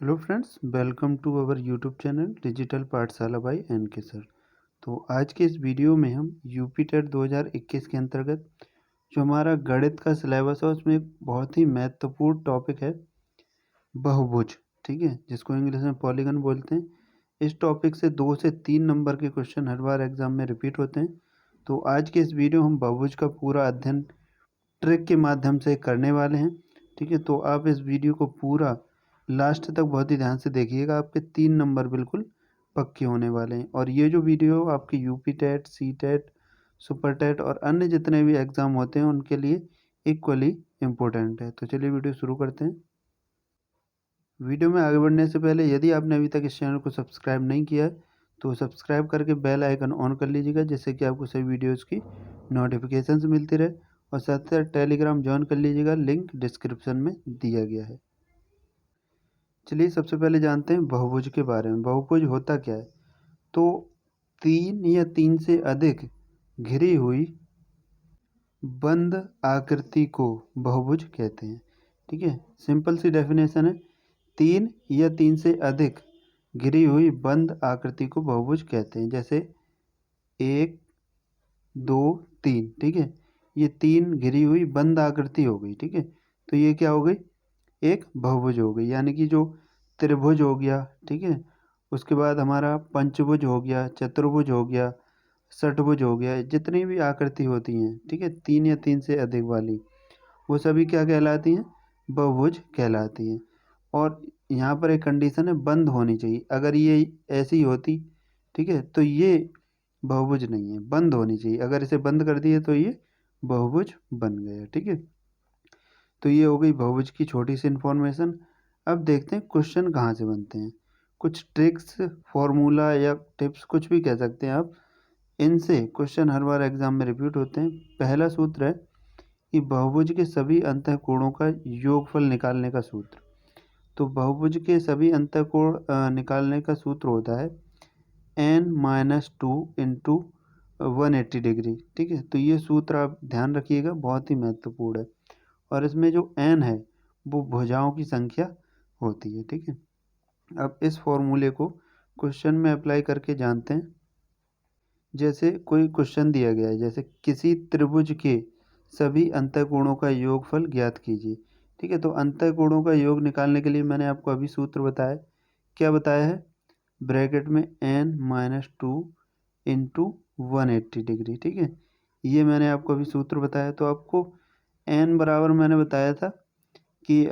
Hello friends, welcome to our YouTube channel digital Pathshala by N K sir. तो आज के इस वीडियो में हम यूपी टेट 2021 के अंतर्गत जो हमारा गणित का सिलेबस है उसमें एक बहुत ही महत्वपूर्ण टॉपिक है बहुभुज। ठीक है, जिसको इंग्लिश में पॉलीगन बोलते हैं। इस टॉपिक से 2 से 3 नंबर के क्वेश्चन हर बार एग्जाम में रिपीट होते हैं। तो आज के इस वीडियो हम बहुभुज का पूरा अध्ययन ट्रिक के माध्यम से करने वाले हैं। ठीक है, तो आप इस वीडियो को पूरा लास्ट तक बहुत ही ध्यान से देखिएगा। आपके 3 नंबर बिल्कुल पक्के होने वाले हैं और ये जो वीडियो आपके UP TET, C TET, super TET और अन्य जितने भी एग्ज़ाम होते हैं उनके लिए इक्वली इम्पोर्टेंट है। तो चलिए वीडियो शुरू करते हैं। वीडियो में आगे बढ़ने से पहले यदि आपने अभी तक इस चैनल को सब्सक्राइब नहीं किया है तो सब्सक्राइब करके बेल आइकन ऑन कर लीजिएगा, जिससे कि आपको सभी वीडियोज़ की नोटिफिकेशंस मिलती रहे। और साथ ही साथ टेलीग्राम ज्वाइन कर लीजिएगा, लिंक डिस्क्रिप्शन में दिया गया है। चलिए सबसे पहले जानते हैं बहुभुज के बारे में। बहुभुज होता क्या है? तो 3 या 3 से अधिक घिरी हुई बंद आकृति को बहुभुज कहते हैं। ठीक है, सिंपल सी डेफिनेशन है, 3 या 3 से अधिक घिरी हुई बंद आकृति को बहुभुज कहते हैं। जैसे 1, 2, 3। ठीक है, ये 3 घिरी हुई बंद आकृति हो गई। ठीक है, तो ये क्या हो गई? एक बहुभुज हो गई। यानी कि जो त्रिभुज हो गया, ठीक है, उसके बाद हमारा पंचभुज हो गया, चतुर्भुज हो गया, षटभुज हो गया, जितनी भी आकृति होती हैं, ठीक है, 3 या 3 से अधिक वाली, वो सभी क्या कहलाती हैं? बहुभुज कहलाती हैं। और यहाँ पर एक कंडीशन है, बंद होनी चाहिए। अगर ये ऐसी होती, ठीक है, तो ये बहुभुज नहीं है, बंद होनी चाहिए। अगर इसे बंद कर दिए तो ये बहुभुज बन गया। ठीक है, तो ये हो गई बहुभुज की छोटी सी इन्फॉर्मेशन। अब देखते हैं क्वेश्चन कहाँ से बनते हैं। कुछ ट्रिक्स, फॉर्मूला या टिप्स, कुछ भी कह सकते हैं आप। इनसे क्वेश्चन हर बार एग्जाम में रिपीट होते हैं। पहला सूत्र है कि बहुभुज के सभी अंतःकोणों का योगफल निकालने का सूत्र। तो बहुभुज के सभी अंतःकोण निकालने का सूत्र होता है n-2 इंटू 180 डिग्री। ठीक है, तो ये सूत्र आप ध्यान रखिएगा, बहुत ही महत्वपूर्ण है। और इसमें जो n है वो भुजाओं की संख्या होती है। ठीक है, अब इस फॉर्मूले को क्वेश्चन में अप्लाई करके जानते हैं। जैसे कोई क्वेश्चन दिया गया है, जैसे किसी त्रिभुज के सभी अंतःकोणों का योगफल ज्ञात कीजिए। ठीक है, तो अंतःकोणों का योग निकालने के लिए मैंने आपको अभी सूत्र बताया। क्या बताया है? ब्रैकेट में n-2 इंटू 180 डिग्री। ठीक है, ये मैंने आपको अभी सूत्र बताया। तो आपको n बराबर मैंने बताया था कि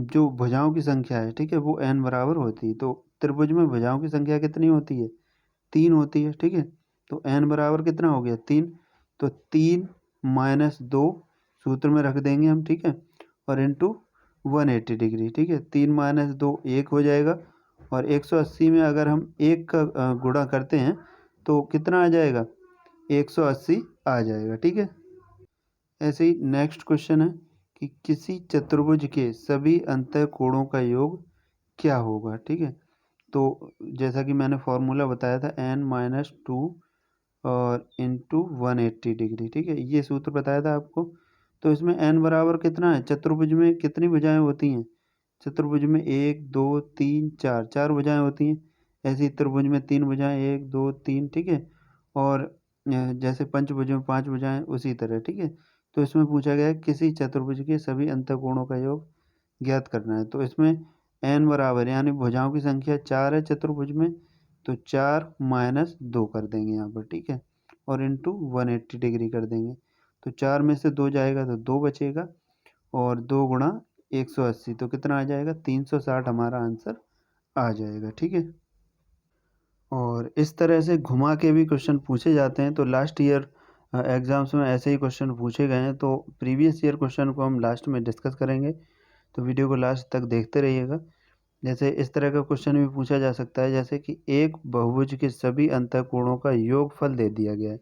जो भुजाओं की संख्या है, ठीक है, वो n बराबर होती है। तो त्रिभुज में भुजाओं की संख्या कितनी होती है? 3 होती है। ठीक है, तो n बराबर कितना हो गया? 3। तो 3 माइनस 2 सूत्र में रख देंगे हम। ठीक है, और इंटू 180 डिग्री। ठीक है, 3 माइनस 2 1 हो जाएगा। और 180 में अगर हम 1 का गुणा करते हैं तो कितना आ जाएगा? 180 आ जाएगा। ठीक है, ऐसे ही नेक्स्ट क्वेश्चन है कि किसी चतुर्भुज के सभी अंतःकोणों का योग क्या होगा। ठीक है, तो जैसा कि मैंने फॉर्मूला बताया था n-2 और इंटू 180 डिग्री। ठीक है, ये सूत्र बताया था आपको। तो इसमें n बराबर कितना है? चतुर्भुज में कितनी भुजाएं होती हैं? चतुर्भुज में 1, 2, 3, 4 4 भुजाएं होती हैं। ऐसे ही त्रिभुज में 3 भुजाएं, 1, 2, 3। ठीक है, और जैसे पंचभुज में 5 भुजाएं, उसी तरह। ठीक है, तो इसमें पूछा गया है किसी चतुर्भुज के सभी अंतःकोणों का योग ज्ञात करना है। तो इसमें n बराबर, यानी भुजाओं की संख्या 4 है चतुर्भुज में, तो 4 माइनस 2 कर देंगे यहाँ पर। ठीक है, और इंटू 180 डिग्री कर देंगे। तो 4 में से 2 जाएगा तो 2 बचेगा, और 2 गुणा 180 तो कितना आ जाएगा? 360 हमारा आंसर आ जाएगा। ठीक है, और इस तरह से घुमा के भी क्वेश्चन पूछे जाते हैं। तो लास्ट ईयर एग्ज़ाम्स में ऐसे ही क्वेश्चन पूछे गए हैं। तो प्रीवियस ईयर क्वेश्चन को हम लास्ट में डिस्कस करेंगे, तो वीडियो को लास्ट तक देखते रहिएगा। जैसे इस तरह का क्वेश्चन भी पूछा जा सकता है, जैसे कि एक बहुभुज के सभी अंतःकोणों का योगफल दे दिया गया है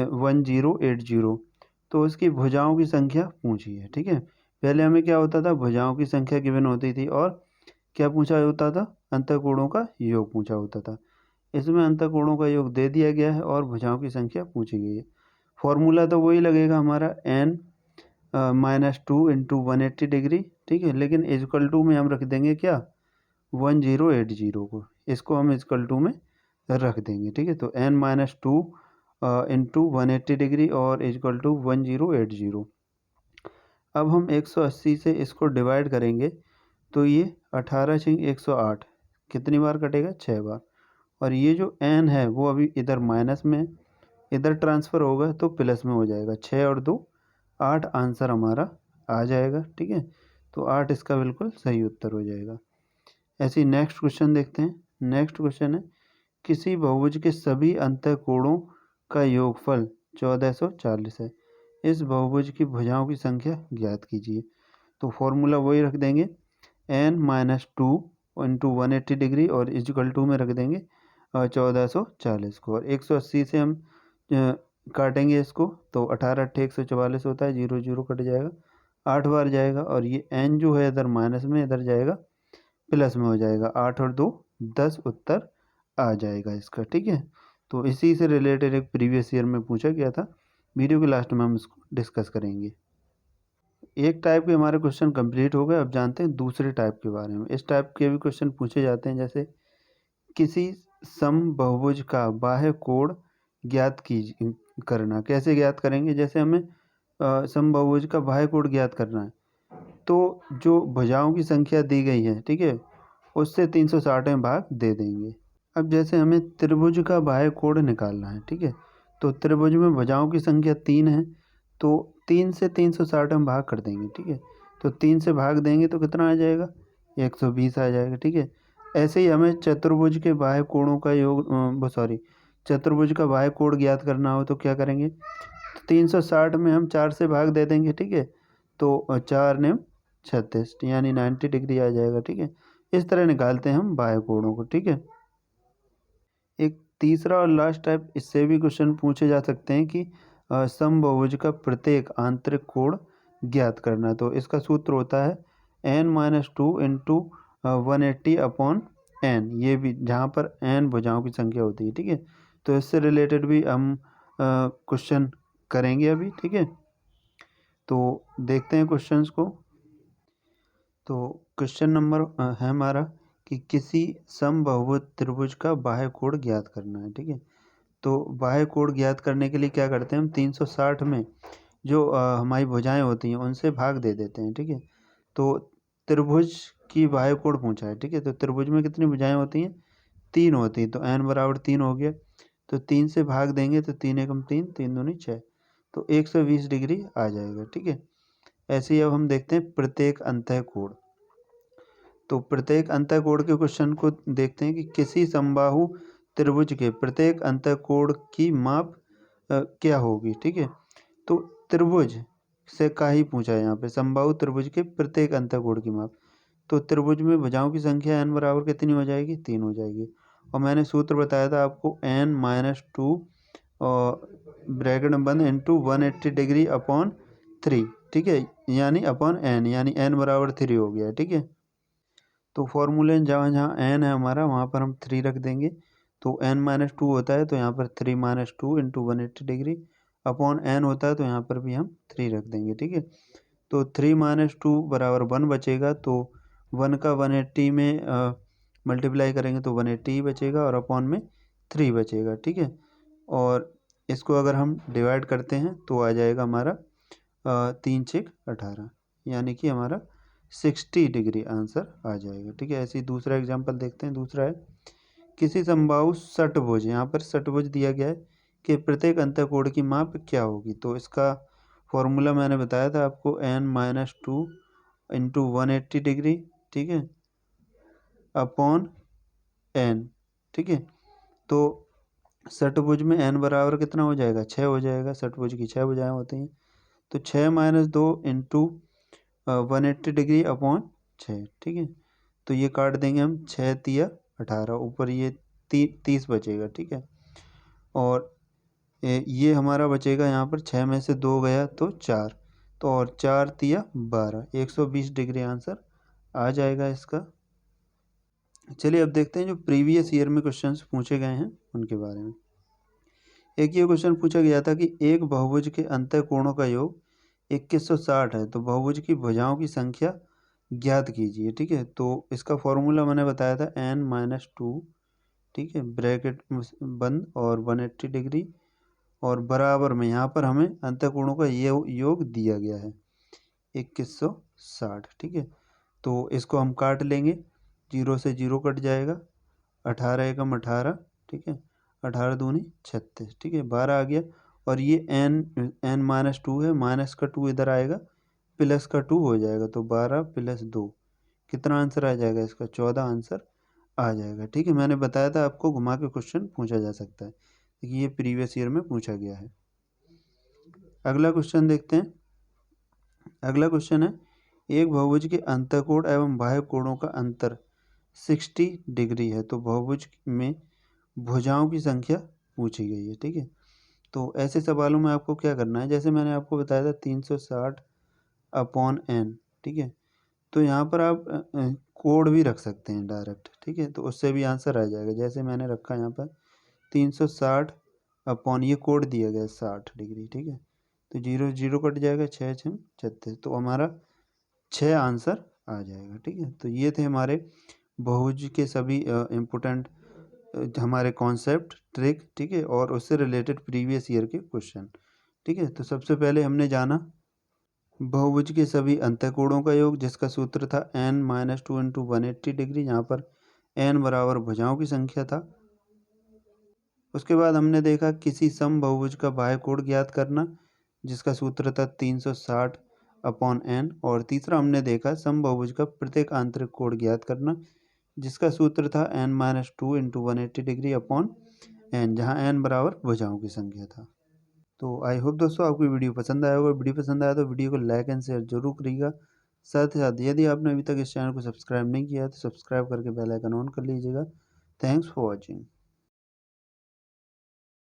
1080, तो उसकी भुजाओं की संख्या पूछी है। ठीक है, पहले हमें क्या होता था? भुजाओं की संख्या गिवन होती थी, और क्या पूछा होता था? अंतःकोणों का योग पूछा होता था। इसमें अंतःकोणों का योग दे दिया गया है और भुजाओं की संख्या पूछी गई है। फॉर्मूला तो वही लगेगा हमारा n-2 इंटू 180 डिग्री ठीक है, लेकिन इक्वल टू में हम रख देंगे क्या 1080 को, इसको हम इक्वल टू में रख देंगे। ठीक है, तो n-2 इंटू 180 डिग्री और इक्वल टू 1080। अब हम 180 से इसको डिवाइड करेंगे तो ये 18 छिंग 108 कितनी बार कटेगा 6 बार। और ये जो n है वो अभी इधर माइनस में, इधर ट्रांसफ़र होगा तो प्लस में हो जाएगा। 6 और 2 8 आंसर हमारा आ जाएगा। ठीक है, तो 8 इसका बिल्कुल सही उत्तर हो जाएगा। ऐसे ही नेक्स्ट क्वेश्चन देखते हैं। नेक्स्ट क्वेश्चन है किसी बहुभुज के सभी अंतःकोणों का योगफल 1440 है। इस बहुभुज की भुजाओं की संख्या ज्ञात कीजिए। तो फॉर्मूला वही रख देंगे n-2 इंटू 180 डिग्री और इक्वल टू में रख देंगे 1440 को, और 180 से हम काटेंगे इसको तो 18 8 144 होता है, 0 0 कट जाएगा, 8 बार जाएगा। और ये n जो है इधर माइनस में, इधर जाएगा प्लस में हो जाएगा। 8 और 2 10 उत्तर आ जाएगा इसका। ठीक है, तो इसी से रिलेटेड एक प्रीवियस ईयर में पूछा गया था, वीडियो के लास्ट में हम इसको डिस्कस करेंगे। एक टाइप के हमारे क्वेश्चन कंप्लीट हो गए, अब जानते हैं दूसरे टाइप के बारे में। इस टाइप के भी क्वेश्चन पूछे जाते हैं, जैसे किसी समबहुभुज का बाह्य कोण ज्ञात कीजिए करना। कैसे ज्ञात करेंगे, जैसे हमें समबहुभुज का बाह्य कोण ज्ञात करना है तो जो भुजाओं की संख्या दी गई है, ठीक है, उससे 360 में भाग दे देंगे। अब जैसे हमें त्रिभुज का बाह्य कोण निकालना है, ठीक है, तो त्रिभुज में भुजाओं की संख्या 3 है तो 3 से 360 में भाग कर देंगे। ठीक है, तो 3 से भाग देंगे तो कितना आ जाएगा 120 आ जाएगा। ठीक है, ऐसे ही हमें चतुर्भुज के बाह्य कोणों का योग चतुर्भुज का बाह्य कोण ज्ञात करना हो तो क्या करेंगे, तो 360 में हम 4 से भाग दे देंगे। ठीक है, तो 4 ने 36 यानी 90 डिग्री आ जाएगा। ठीक है, इस तरह निकालते हैं हम बाह्य कोणों को। ठीक है, एक तीसरा और लास्ट टाइप, इससे भी क्वेश्चन पूछे जा सकते हैं कि समबहुभुज का प्रत्येक आंतरिक कोण ज्ञात करना। तो इसका सूत्र होता है n-2 इंटू 180 अपॉन n, ये भी जहाँ पर n भुजाओं की संख्या होती है। ठीक है, तो इससे रिलेटेड भी हम क्वेश्चन करेंगे अभी। ठीक है, तो देखते हैं क्वेश्चंस को। तो क्वेश्चन नंबर है हमारा कि किसी समबाहुभुज त्रिभुज का बाह्य कोण ज्ञात करना है। ठीक है, तो बाह्य कोण ज्ञात करने के लिए क्या करते हैं, हम 360 में जो हमारी भुजाएं होती हैं उनसे भाग दे देते हैं। ठीक है, तो त्रिभुज की बाह्य कोण पूछा है। ठीक है, तो त्रिभुज में कितनी भुजाएं होती हैं, 3 होती हैं, तो n बराबर 3 हो गया, तो 3 से भाग देंगे तो 3 एकम 3, 3 दूनी 6, तो 120 डिग्री आ जाएगा। ठीक है, ऐसे ही अब हम देखते हैं प्रत्येक अंतःकोण। तो प्रत्येक अंतःकोण के क्वेश्चन को देखते हैं कि किसी समबाहु त्रिभुज के प्रत्येक अंतःकोण की माप क्या होगी। ठीक है, तो त्रिभुज से का ही पूछा है यहाँ पे, समबाहु त्रिभुज के प्रत्येक अंतःकोण की माप। तो त्रिभुज में भुजाओं की संख्या n बराबर कितनी हो जाएगी, 3 हो जाएगी। और मैंने सूत्र बताया था आपको n-2 और ब्रैकेट में बंद इंटू 180 डिग्री अपॉन 3। ठीक है, यानी अपॉन n, यानी n बराबर 3 हो गया। ठीक है, तो फॉर्मूले जहाँ जहाँ n है हमारा वहाँ पर हम 3 रख देंगे, तो n-2 होता है तो यहाँ पर 3-2 इंटू 180 डिग्री अपॉन n होता है तो यहाँ पर भी हम 3 रख देंगे। ठीक है, तो 3-2 बराबर 1 बचेगा, तो 1 का 180 में मल्टीप्लाई करेंगे तो 180 ही बचेगा और अपॉन में 3 बचेगा। ठीक है, और इसको अगर हम डिवाइड करते हैं तो आ जाएगा हमारा 3-6-18, यानी कि हमारा 60 डिग्री आंसर आ जाएगा। ठीक है, ऐसे ही दूसरा एग्जांपल देखते हैं। दूसरा है किसी समबाहु षटभुज, यहाँ पर षटभुज दिया गया है कि प्रत्येक अंतःकोण की माप क्या होगी। तो इसका फॉर्मूला मैंने बताया था आपको n-2 इंटू 180 डिग्री, ठीक है, अपॉन n। ठीक है, तो षटभुज में n बराबर कितना हो जाएगा, 6 हो जाएगा। षटभुज की 6 भुजाएं होती हैं, तो 6-2 इंटू 180 डिग्री अपॉन 6। ठीक है, तो ये काट देंगे हम, 6-18, ऊपर ये 30 बचेगा। ठीक है, और ये हमारा बचेगा यहाँ पर 6 में से 2 गया तो 4, तो और 4-12, 120 डिग्री आंसर आ जाएगा इसका। चलिए अब देखते हैं जो प्रीवियस ईयर में क्वेश्चंस पूछे गए हैं उनके बारे में। एक ये क्वेश्चन पूछा गया था कि एक बहुभुज के अंतःकोणों का योग 2160 है, तो बहुभुज की भुजाओं की संख्या ज्ञात कीजिए। ठीक है, तो इसका फॉर्मूला मैंने बताया था n-2, ठीक है, ब्रैकेट बंद और 180 डिग्री और बराबर में यहाँ पर हमें अंतःकोणों का ये योग दिया गया है 2160। ठीक है, तो इसको हम काट लेंगे, 0 से 0 कट जाएगा, 18 एकम 18, ठीक है, 18 दूनी 36, ठीक है, 12 आ गया। और ये n-2 है, माइनस का 2 इधर आएगा, प्लस का 2 हो जाएगा, तो 12 + 2 कितना आंसर आ जाएगा इसका? 14 आंसर आ जाएगा। ठीक है, मैंने बताया था आपको घुमा के क्वेश्चन पूछा जा सकता है, देखिए ये प्रीवियस ईयर में पूछा गया है। अगला क्वेश्चन देखते हैं। अगला क्वेश्चन है, एक बहुभुज के अंतःकोण एवं बाह्य कोणों का अंतर 60 डिग्री है, तो बहुभुज में भुजाओं की संख्या पूछी गई है। ठीक है, तो ऐसे सवालों में आपको क्या करना है, जैसे मैंने आपको बताया था 360/n, ठीक है, तो यहाँ पर आप कोड भी रख सकते हैं डायरेक्ट। ठीक है, तो उससे भी आंसर आ जाएगा, जैसे मैंने रखा यहाँ पर 360 ये कोड दिया गया 60 डिग्री। ठीक है, तो 0 0 कट जाएगा, 6 6 36, तो हमारा 6 आंसर आ जाएगा। ठीक है, तो ये थे हमारे बहुभुज के सभी इम्पोर्टेंट हमारे कॉन्सेप्ट, ट्रिक, ठीक है, और उससे रिलेटेड प्रीवियस ईयर के क्वेश्चन। ठीक है, तो सबसे पहले हमने जाना बहुभुज के सभी अंतःकोणों का योग, जिसका सूत्र था n-2 × 180 डिग्री, यहाँ पर n बराबर भुजाओं की संख्या था। उसके बाद हमने देखा किसी समबहुभुज का बाह्य कोण ज्ञात करना, जिसका सूत्र था 360/n। और तीसरा हमने देखा समबहुभुज का प्रत्येक आंतरिक कोण ज्ञात करना, जिसका सूत्र था n-2 × 180 डिग्री अपॉन n, जहाँ n बराबर भुजाओं की संख्या था। तो आई होप दोस्तों आपको वीडियो पसंद आया होगा। वीडियो पसंद आया तो वीडियो को लाइक एंड शेयर जरूर करिएगा। साथ ही साथ यदि आपने अभी तक इस चैनल को सब्सक्राइब नहीं किया है तो सब्सक्राइब करके बेल आइकन ऑन कर लीजिएगा। Thanks for watching.